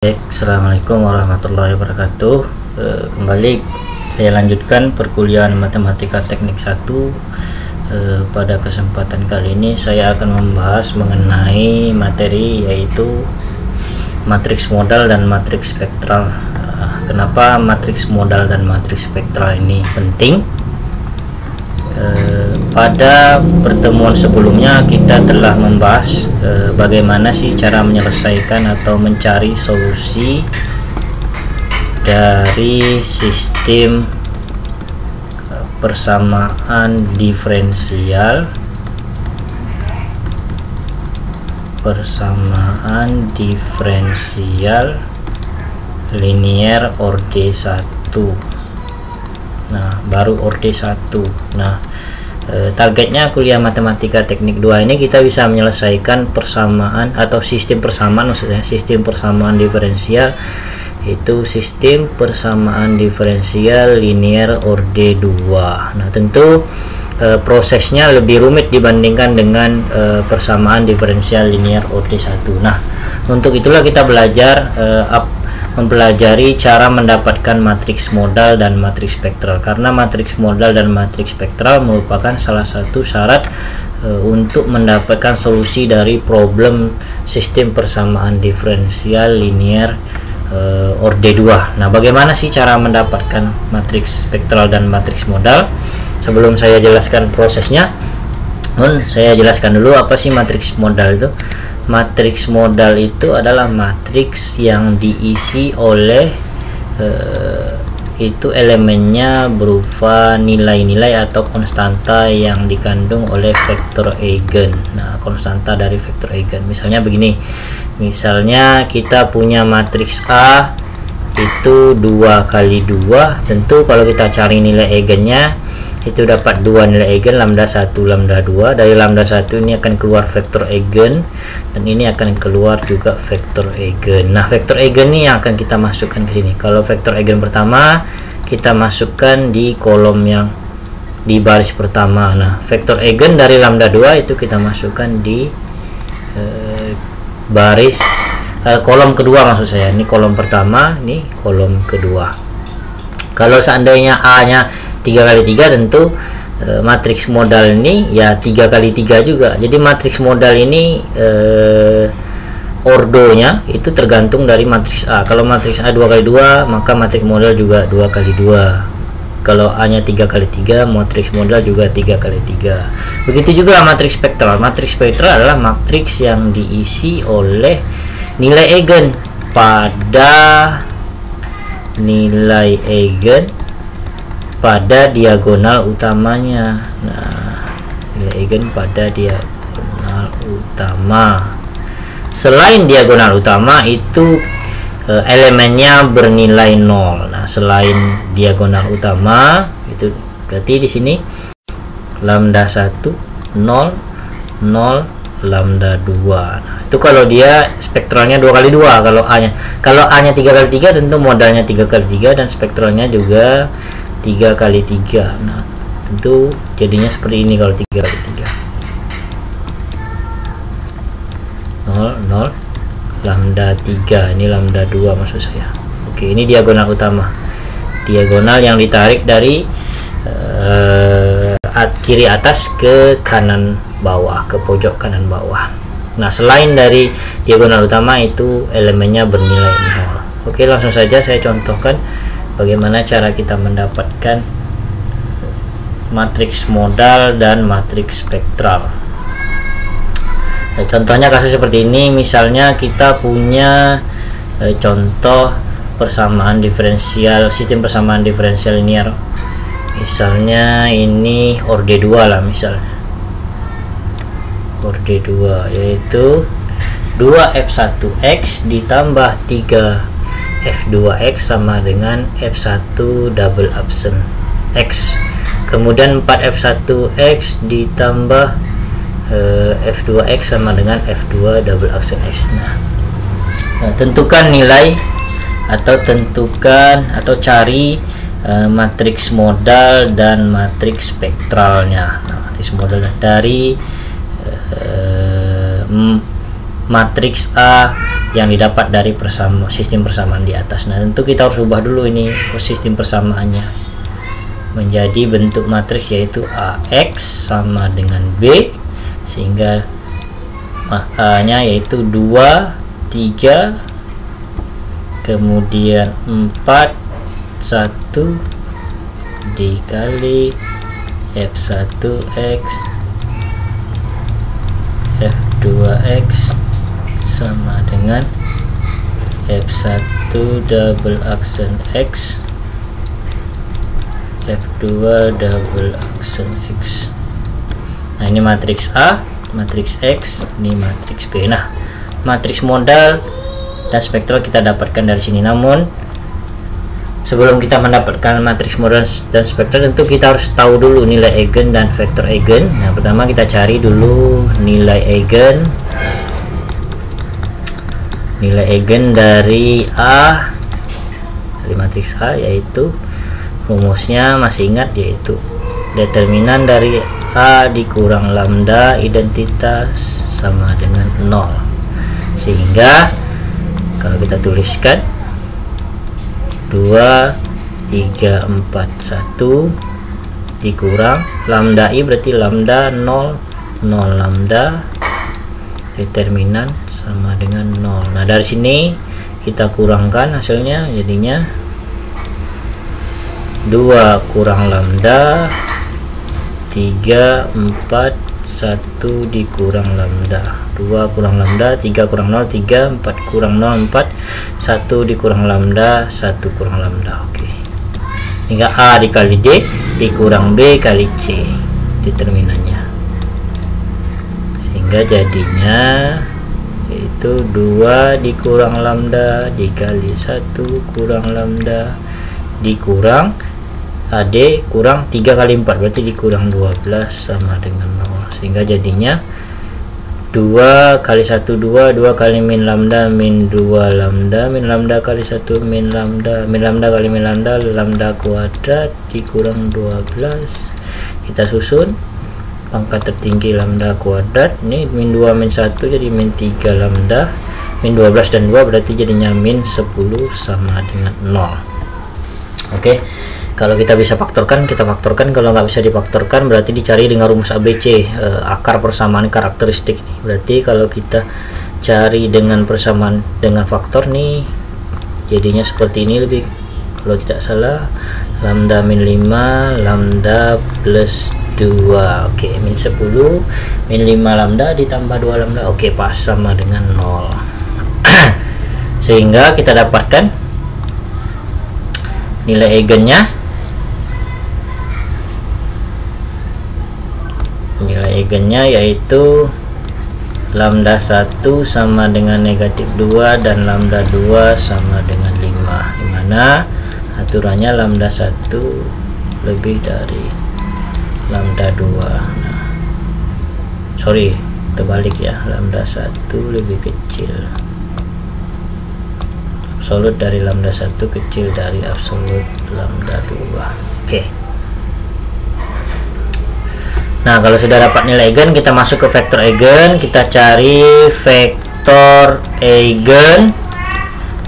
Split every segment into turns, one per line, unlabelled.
Assalamualaikum warahmatullahi wabarakatuh. Kembali saya lanjutkan perkuliahan Matematika Teknik 1. Pada kesempatan kali ini saya akan membahas mengenai materi yaitu matriks modal dan matriks spektral. Kenapa matriks modal dan matriks spektral ini penting? Pada pertemuan sebelumnya kita telah membahas bagaimana sih cara menyelesaikan atau mencari solusi dari sistem persamaan diferensial linear orde 1. Nah, baru orde 1. Nah, targetnya kuliah Matematika Teknik 2 ini kita bisa menyelesaikan persamaan atau sistem persamaan, maksudnya sistem persamaan diferensial, itu sistem persamaan diferensial linear orde 2. Nah, tentu prosesnya lebih rumit dibandingkan dengan persamaan diferensial linear orde 1. Nah, untuk itulah kita belajar mempelajari cara mendapatkan matriks modal dan matriks spektral, karena matriks modal dan matriks spektral merupakan salah satu syarat untuk mendapatkan solusi dari problem sistem persamaan diferensial linear orde 2. Nah, bagaimana sih cara mendapatkan matriks spektral dan matriks modal? Sebelum saya jelaskan prosesnya, saya jelaskan dulu apa sih matriks modal itu. Matriks modal itu adalah matriks yang diisi oleh itu elemennya berupa nilai-nilai atau konstanta yang dikandung oleh vektor eigen. Nah, konstanta dari vektor eigen misalnya begini. Misalnya kita punya matriks A itu 2 kali 2. Tentu kalau kita cari nilai eigennya itu dapat 2 nilai eigen, lambda 1 lambda 2. Dari lambda 1 ini akan keluar vektor eigen dan ini akan keluar juga vektor eigen. Nah, vektor eigen ini yang akan kita masukkan ke sini. Kalau vektor eigen pertama kita masukkan di kolom yang di baris pertama. Nah, vektor eigen dari lambda 2 itu kita masukkan di baris kolom kedua, maksud saya. Ini kolom pertama, ini kolom kedua. Kalau seandainya A nya 3 kali 3, tentu matriks modal ini ya 3 kali 3 juga. Jadi matriks modal ini ordonya itu tergantung dari matriks A. Kalau matriks A 2 kali 2, maka matriks modal juga 2 kali 2. Kalau A nya 3 kali 3, matriks modal juga 3 kali 3. Begitu juga matriks spektral. Matriks spektral adalah matriks yang diisi oleh nilai eigen pada diagonal utamanya. Nah, nilai eigen pada diagonal utama. Selain diagonal utama itu elemennya bernilai 0. Nah, selain diagonal utama itu berarti di sini lambda 1 0 0 lambda 2. Nah, itu kalau dia spektralnya 2 kali 2. Kalau A nya 3 kali 3, tentu modalnya 3 kali 3 dan spektralnya juga 3 kali 3. Nah, tentu jadinya seperti ini kalau 3 kali 3. 0 0 lambda 3. Ini lambda 2 maksud saya. Oke, ini diagonal utama. Diagonal yang ditarik dari kiri atas ke kanan bawah, ke pojok kanan bawah. Nah, selain dari diagonal utama itu elemennya bernilai 0. Oke, langsung saja saya contohkan bagaimana cara kita mendapatkan matriks modal dan matriks spektral. Nah, contohnya kasus seperti ini. Misalnya kita punya contoh persamaan diferensial, sistem persamaan diferensial linear. Misalnya ini orde 2 lah, misalnya orde 2, yaitu 2f1x ditambah 3f2x sama dengan f1 double absen x. Kemudian 4f1x ditambah f2x sama dengan f2 double absen x. Nah, tentukan nilai atau cari matriks modal dan matriks spektralnya. Nah, matriks modal dari matriks A yang didapat dari sistem persamaan di atas. Nah, tentu kita harus ubah dulu ini sistem persamaannya menjadi bentuk matriks, yaitu AX sama dengan B, sehingga A nya yaitu 2, 3, kemudian 4, 1 dikali F1X F2X sama dengan F1 double aksen X F2 double aksen X. Nah, ini matriks A, matriks X, ini matriks B. Nah, matriks modal dan spektral kita dapatkan dari sini. Namun sebelum kita mendapatkan matriks modal dan spektral, tentu kita harus tahu dulu nilai eigen dan vektor eigen. Nah, pertama kita cari dulu nilai eigen. Nilai eigen dari A, dari matriks A, yaitu rumusnya masih ingat, yaitu determinan dari A dikurang lambda identitas sama dengan 0. Sehingga kalau kita tuliskan 2, 3, 4, 1 dikurang lambda I, berarti lambda 0, 0 lambda, determinan sama dengan 0. Nah, dari sini kita kurangkan hasilnya, jadinya 2 kurang lambda, 3, 4, 1 dikurang lambda, 2 kurang lambda, 3 kurang 0, 3, 4 kurang 0, 4, 1 dikurang lambda, 1 kurang lambda. Oke, hingga A dikali D dikurang B kali C determinannya, sehingga jadinya yaitu 2 dikurang lambda dikali 1 kurang lambda dikurang AD kurang 3 kali 4, berarti dikurang 12 sama dengan 0, sehingga jadinya 2 kali 1 2, 2 kali min lambda min 2 lambda, min lambda kali 1 min lambda, min lambda kali min lambda, lambda kuadrat dikurang 12. Kita susun pangkat tertinggi lambda kuadrat, ini min 2 min 1 jadi min 3 lambda, min 12 dan 2 berarti jadinya min 10 sama dengan 0. Oke, kalau kita bisa faktorkan, kita faktorkan. Kalau nggak bisa difaktorkan, berarti dicari dengan rumus ABC, akar persamaan karakteristik nih. Berarti kalau kita cari dengan persamaan dengan faktor nih, jadinya seperti ini lebih, kalau tidak salah, lambda min 5 lambda plus 2. Oke, min 10 min 5 lambda ditambah 2 lambda. Oke, pas sama dengan 0. Sehingga kita dapatkan nilai eigennya, yaitu lambda 1 sama dengan negatif 2 dan lambda 2 sama dengan 5, dimana aturannya lambda 1 lebih dari lambda 2. Nah, sorry, terbalik ya, lambda 1 lebih kecil, absolut dari lambda 1 kecil dari absolut lambda 2. Oke. Nah, kalau sudah dapat nilai eigen, kita masuk ke vektor eigen. Kita cari vektor eigen.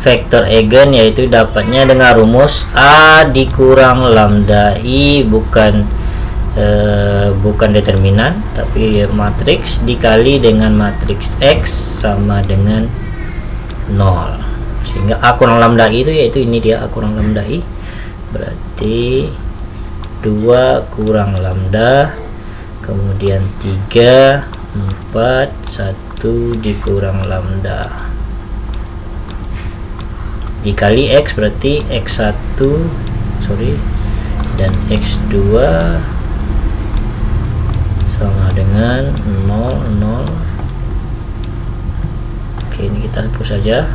Vektor eigen yaitu dapatnya dengan rumus A dikurang lambda I, bukan determinan tapi matriks, dikali dengan matriks X sama dengan 0. Sehingga A kurang lambda I itu yaitu ini dia, A kurang lambda I, berarti 2 kurang lambda, kemudian 3, 4, 1 dikurang lambda dikali X, berarti X1 dan X2 sama dengan 0, 0. Oke, ini kita hapus saja.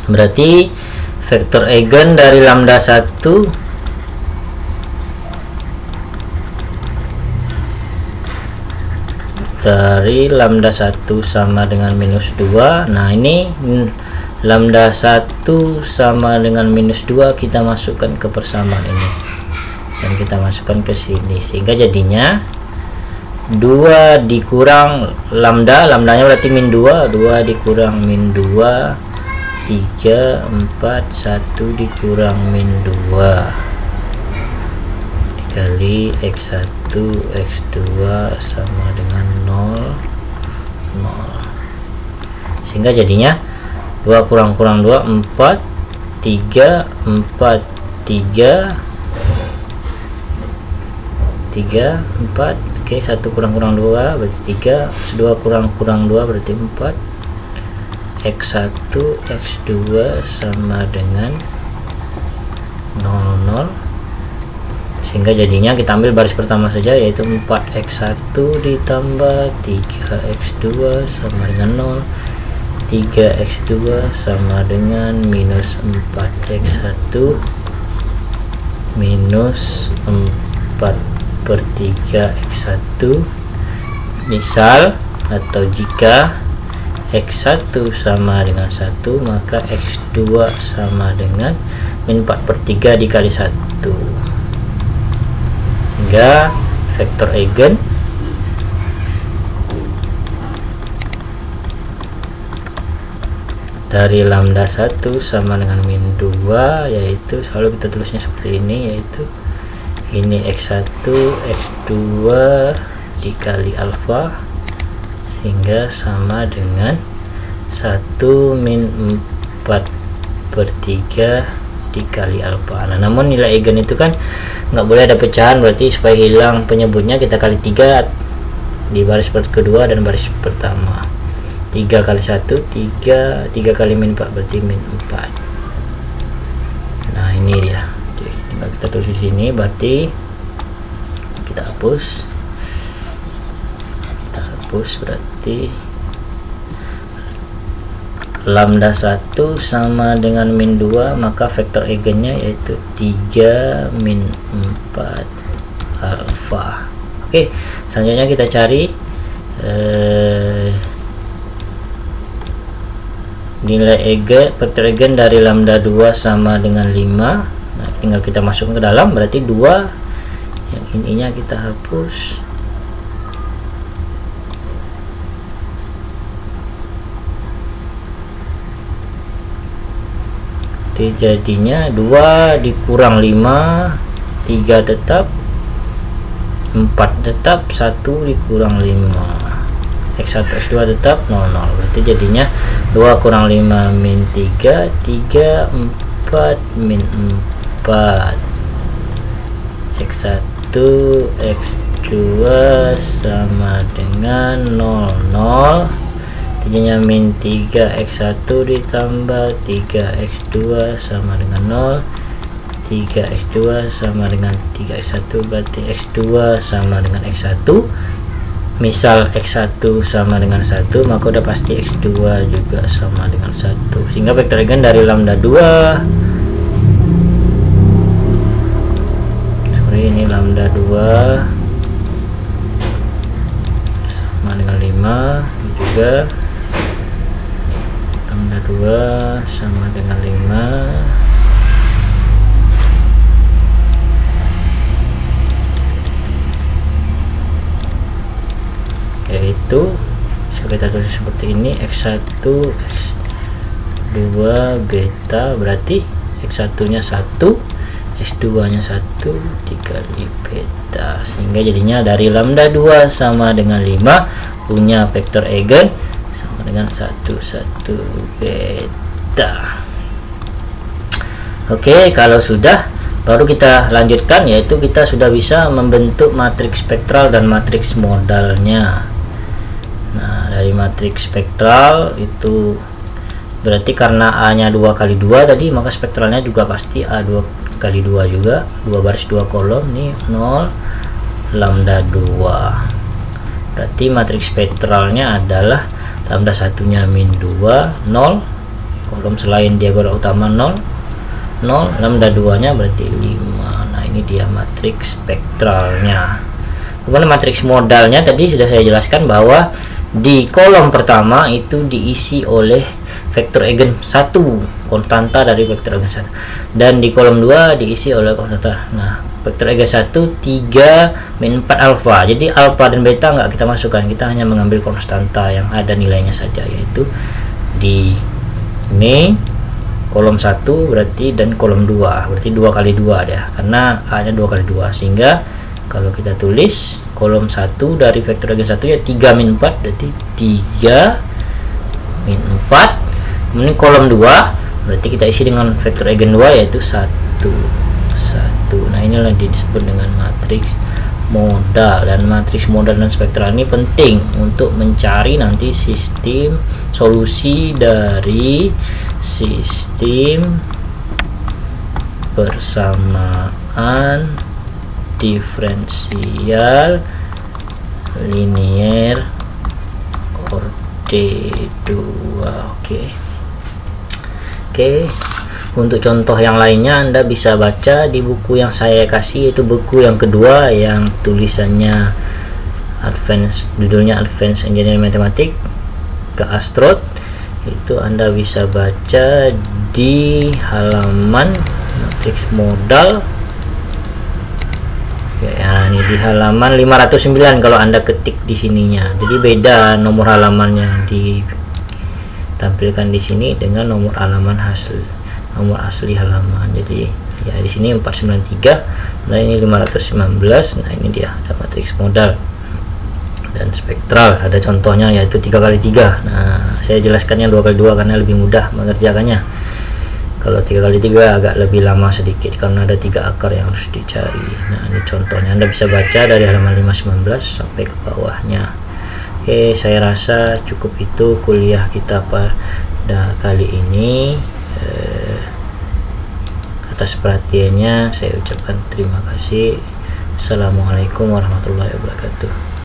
Berarti vektor eigen dari lambda 1 sama dengan minus 2. Nah, ini lambda 1 sama dengan minus 2 kita masukkan ke persamaan ini dan kita masukkan ke sini, sehingga jadinya 2 dikurang lambdanya berarti min 2 dikurang min 2 3 4 1 dikurang min 2 dikali x1 x2 sama dengan 0 sehingga jadinya 2 kurang 2 4 3 4 3 4. Oke, 1 kurang 2 berarti 3, 2 kurang 2 berarti 4. X1 x2 sama dengan 0 sehingga jadinya kita ambil baris pertama saja, yaitu 4x1 ditambah 3x2 sama dengan 0, 3x2 sama dengan minus 4x1 minus 4/3x1. Misal atau jika x1 sama dengan 1, maka x2 sama dengan min 4/3 dikali 1, sehingga vektor eigen dari lambda 1 sama dengan min 2, yaitu selalu kita tulisnya seperti ini, yaitu ini x1 x2 dikali alfa, sehingga sama dengan 1 min 4/3 dikali alfa. Nah, namun nilai eigen itu kan nggak boleh ada pecahan, berarti supaya hilang penyebutnya kita kali 3 di baris kedua dan baris pertama. 3 kali 1 3 kali min 4 berarti min 4. Nah, ini dia. Jadi, tinggal kita tulis di sini, berarti kita hapus berarti lambda 1 sama dengan min 2, maka vektor eigennya yaitu 3 min 4 alfa. Oke, selanjutnya kita cari nilai eigen, vektor eigen dari lambda 2 sama dengan 5. Nah, tinggal kita masukkan ke dalam, berarti 2 yang ininya kita hapus. Jadinya 2 dikurang 5, 3 tetap, 4 tetap, 1 dikurang 5, x1 x2 tetap 0 berarti jadinya 2 kurang 5 min 3 4 min 4, x1 x2 sama dengan 0 jadinya min 3 x1 ditambah 3 x2 sama dengan 0, 3 x2 sama dengan 3 x1 berarti x2 sama dengan x1. Misal x1 sama dengan 1, maka udah pasti x2 juga sama dengan 1, sehingga vektor eigen dari lambda 2 ini lambda 2 sama dengan 5, ini juga lambda 2 sama dengan 5, yaitu bisa kita tulis seperti ini, x1 x2 beta, berarti x1 nya 1 x2 nya 1 dikali beta, sehingga jadinya dari lambda 2 sama dengan 5 punya vektor eigen sama dengan 1 beta. Oke, kalau sudah baru kita lanjutkan, yaitu kita sudah bisa membentuk matriks spektral dan matriks modalnya. Nah, dari matriks spektral itu berarti karena A nya 2 kali 2 tadi, maka spektralnya juga pasti A 2 kali 2 juga, 2 baris 2 kolom nih, 0 lambda 2. Berarti matriks spektralnya adalah lambda satunya min 2 0, kolom selain diagonal utama 0 lambda 2 nya berarti 5. Nah, ini dia matriks spektralnya. Kemudian matriks modalnya tadi sudah saya jelaskan bahwa di kolom pertama itu diisi oleh
vektor eigen 1, konstanta dari vektor eigen 1, dan di kolom 2 diisi oleh konstanta. Nah, vektor eigen 1 3 min 4 alfa. Jadi alfa dan beta nggak kita masukkan, kita hanya mengambil konstanta yang ada nilainya saja, yaitu di ini kolom 1 berarti, dan kolom 2 berarti 2 kali 2 ya, karena A nya 2 kali 2, sehingga kalau kita tulis kolom 1 dari vektor eigen 1 ya 3 min 4, berarti 3 min 4. Kemudian kolom 2 berarti kita isi dengan vektor eigen 2 yaitu 1 1. Nah, inilah disebut dengan matriks modal, dan matriks modal dan spektral ini penting untuk mencari nanti sistem solusi dari sistem persamaan diferensial linier orde 2. Oke. Untuk contoh yang lainnya Anda bisa baca di buku yang saya kasih, yaitu buku yang kedua yang tulisannya judulnya Advanced Engineering Mathematics ke Astrod. Itu Anda bisa baca di halaman matriks modal ya, ini di halaman 509 kalau Anda ketik di sininya. Jadi beda nomor halamannya ditampilkan di sini dengan nomor halaman nomor asli halaman. Jadi ya di sini 493, nah ini 519. Nah, ini dia ada matriks modal dan spektral, ada contohnya yaitu 3 kali 3. Nah, saya jelaskannya 2 kali 2 karena lebih mudah mengerjakannya. Kalau 3 kali 3 agak lebih lama sedikit karena ada 3 akar yang harus dicari. Nah, ini contohnya, Anda bisa baca dari halaman 519 sampai ke bawahnya. Oke, saya rasa cukup itu kuliah kita pada kali ini. Atas perhatiannya saya ucapkan terima kasih. Assalamualaikum warahmatullahi wabarakatuh.